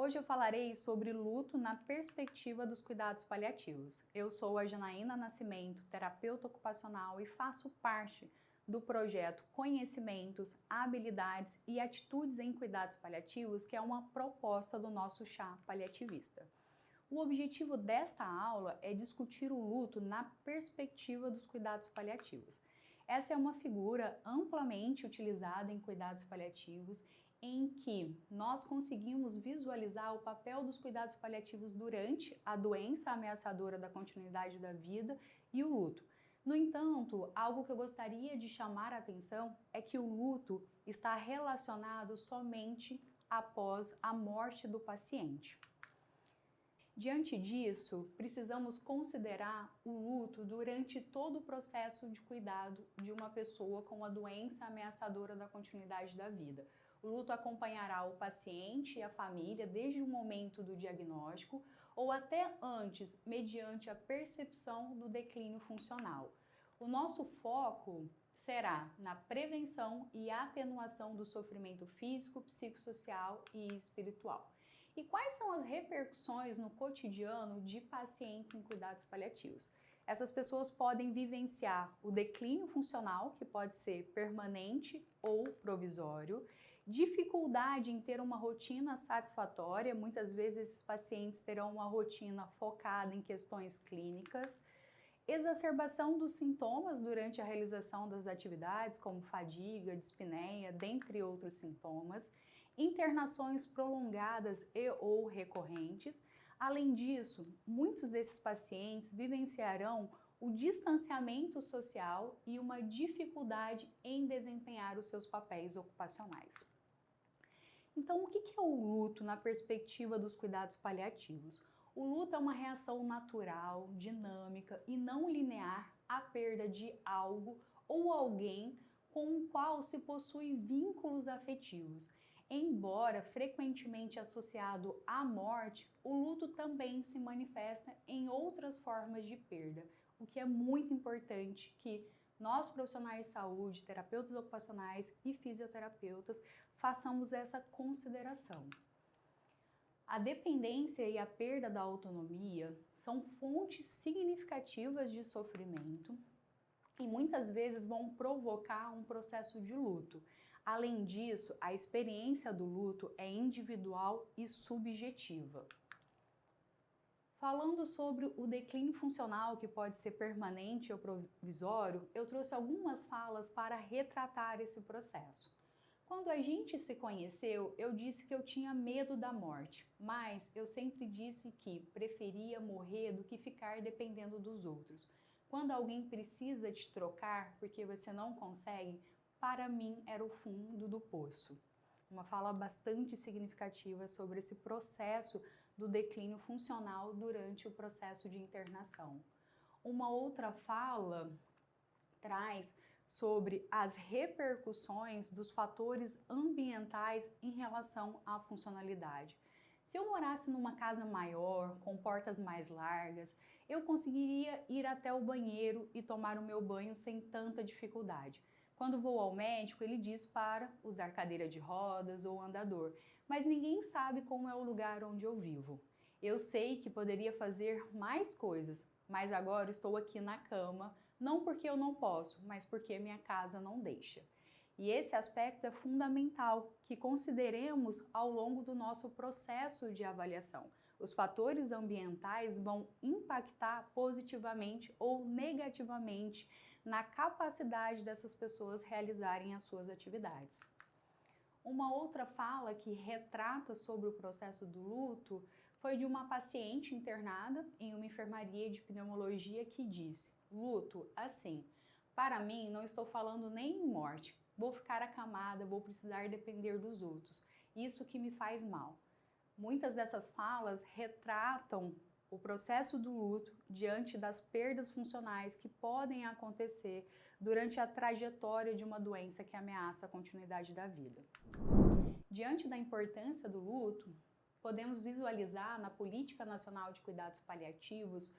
Hoje eu falarei sobre luto na perspectiva dos cuidados paliativos. Eu sou a Janaína Nascimento, terapeuta ocupacional e faço parte do projeto Conhecimentos, Habilidades e Atitudes em Cuidados Paliativos, que é uma proposta do nosso chá paliativista. O objetivo desta aula é discutir o luto na perspectiva dos cuidados paliativos. Essa é uma figura amplamente utilizada em cuidados paliativos, em que nós conseguimos visualizar o papel dos cuidados paliativos durante a doença ameaçadora da continuidade da vida e o luto. No entanto, algo que eu gostaria de chamar a atenção é que o luto está relacionado somente após a morte do paciente. Diante disso, precisamos considerar o luto durante todo o processo de cuidado de uma pessoa com a doença ameaçadora da continuidade da vida. O luto acompanhará o paciente e a família desde o momento do diagnóstico ou até antes, mediante a percepção do declínio funcional. O nosso foco será na prevenção e atenuação do sofrimento físico, psicossocial e espiritual. E quais são as repercussões no cotidiano de pacientes em cuidados paliativos? Essas pessoas podem vivenciar o declínio funcional, que pode ser permanente ou provisório, dificuldade em ter uma rotina satisfatória, muitas vezes esses pacientes terão uma rotina focada em questões clínicas, exacerbação dos sintomas durante a realização das atividades, como fadiga, dispneia, dentre outros sintomas, internações prolongadas e ou recorrentes. Além disso, muitos desses pacientes vivenciarão o distanciamento social e uma dificuldade em desempenhar os seus papéis ocupacionais. Então, o que é o luto na perspectiva dos cuidados paliativos? O luto é uma reação natural, dinâmica e não linear à perda de algo ou alguém com o qual se possui vínculos afetivos. Embora frequentemente associado à morte, o luto também se manifesta em outras formas de perda, o que é muito importante que nós, profissionais de saúde, terapeutas ocupacionais e fisioterapeutas, façamos essa consideração. A dependência e a perda da autonomia são fontes significativas de sofrimento e muitas vezes vão provocar um processo de luto. Além disso, a experiência do luto é individual e subjetiva. Falando sobre o declínio funcional, que pode ser permanente ou provisório, eu trouxe algumas falas para retratar esse processo. Quando a gente se conheceu, eu disse que eu tinha medo da morte, mas eu sempre disse que preferia morrer do que ficar dependendo dos outros. Quando alguém precisa te trocar porque você não consegue, para mim era o fundo do poço. Uma fala bastante significativa sobre esse processo do declínio funcional durante o processo de internação. Uma outra fala traz sobre as repercussões dos fatores ambientais em relação à funcionalidade. Se eu morasse numa casa maior, com portas mais largas, eu conseguiria ir até o banheiro e tomar o meu banho sem tanta dificuldade. Quando vou ao médico, ele diz para usar cadeira de rodas ou andador, mas ninguém sabe como é o lugar onde eu vivo. Eu sei que poderia fazer mais coisas, mas agora estou aqui na cama, não porque eu não posso, mas porque minha casa não deixa. E esse aspecto é fundamental que consideremos ao longo do nosso processo de avaliação. Os fatores ambientais vão impactar positivamente ou negativamente na capacidade dessas pessoas realizarem as suas atividades. Uma outra fala que retrata sobre o processo do luto foi de uma paciente internada em uma enfermaria de pneumologia que disse: luto, assim, para mim não estou falando nem em morte, vou ficar acamada, vou precisar depender dos outros, isso que me faz mal. Muitas dessas falas retratam o processo do luto diante das perdas funcionais que podem acontecer durante a trajetória de uma doença que ameaça a continuidade da vida. Diante da importância do luto, podemos visualizar na Política Nacional de Cuidados Paliativos,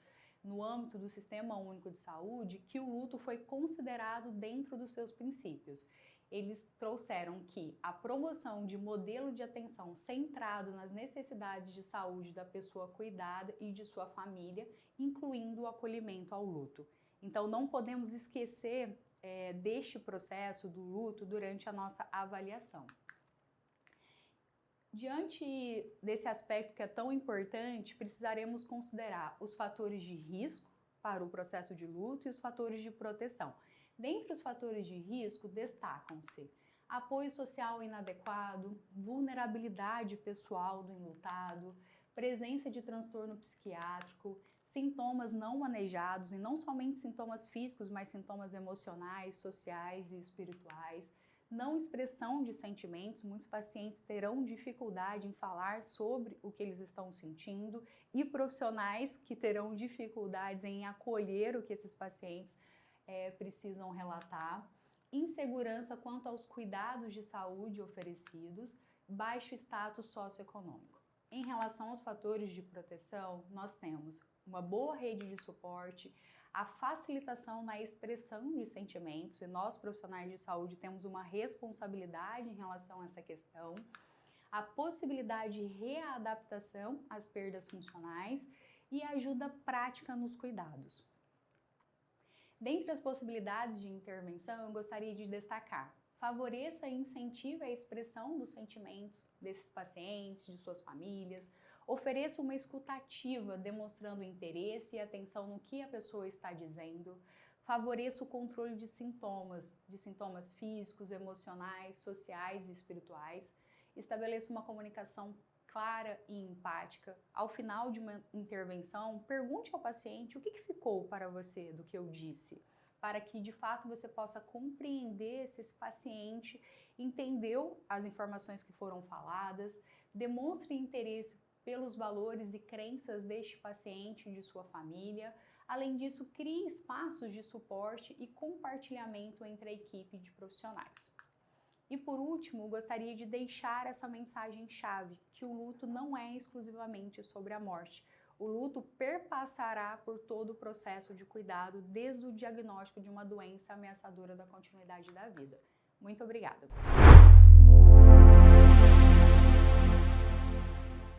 no âmbito do Sistema Único de Saúde, que o luto foi considerado dentro dos seus princípios. eles trouxeram que a promoção de modelo de atenção centrado nas necessidades de saúde da pessoa cuidada e de sua família, incluindo o acolhimento ao luto. Então, não podemos esquecer deste processo do luto durante a nossa avaliação. Diante desse aspecto que é tão importante, precisaremos considerar os fatores de risco para o processo de luto e os fatores de proteção. Dentre os fatores de risco, destacam-se apoio social inadequado, vulnerabilidade pessoal do enlutado, presença de transtorno psiquiátrico, sintomas não manejados, e não somente sintomas físicos, mas sintomas emocionais, sociais e espirituais, não expressão de sentimentos. Muitos pacientes terão dificuldade em falar sobre o que eles estão sentindo, e profissionais que terão dificuldades em acolher o que esses pacientes precisam relatar, insegurança quanto aos cuidados de saúde oferecidos, baixo status socioeconômico. Em relação aos fatores de proteção, nós temos uma boa rede de suporte, a facilitação na expressão de sentimentos, e nós profissionais de saúde temos uma responsabilidade em relação a essa questão, a possibilidade de readaptação às perdas funcionais e ajuda prática nos cuidados. Dentre as possibilidades de intervenção, eu gostaria de destacar: favoreça e incentive a expressão dos sentimentos desses pacientes, de suas famílias, ofereça uma escuta ativa, demonstrando interesse e atenção no que a pessoa está dizendo, favoreça o controle de sintomas físicos, emocionais, sociais e espirituais, estabeleça uma comunicação clara e empática. Ao final de uma intervenção, pergunte ao paciente o que ficou para você do que eu disse, para que de fato você possa compreender se esse paciente entendeu as informações que foram faladas, demonstre interesse pelos valores e crenças deste paciente e de sua família. Além disso, crie espaços de suporte e compartilhamento entre a equipe de profissionais. E por último, gostaria de deixar essa mensagem-chave, que o luto não é exclusivamente sobre a morte. O luto perpassará por todo o processo de cuidado, desde o diagnóstico de uma doença ameaçadora da continuidade da vida. Muito obrigada!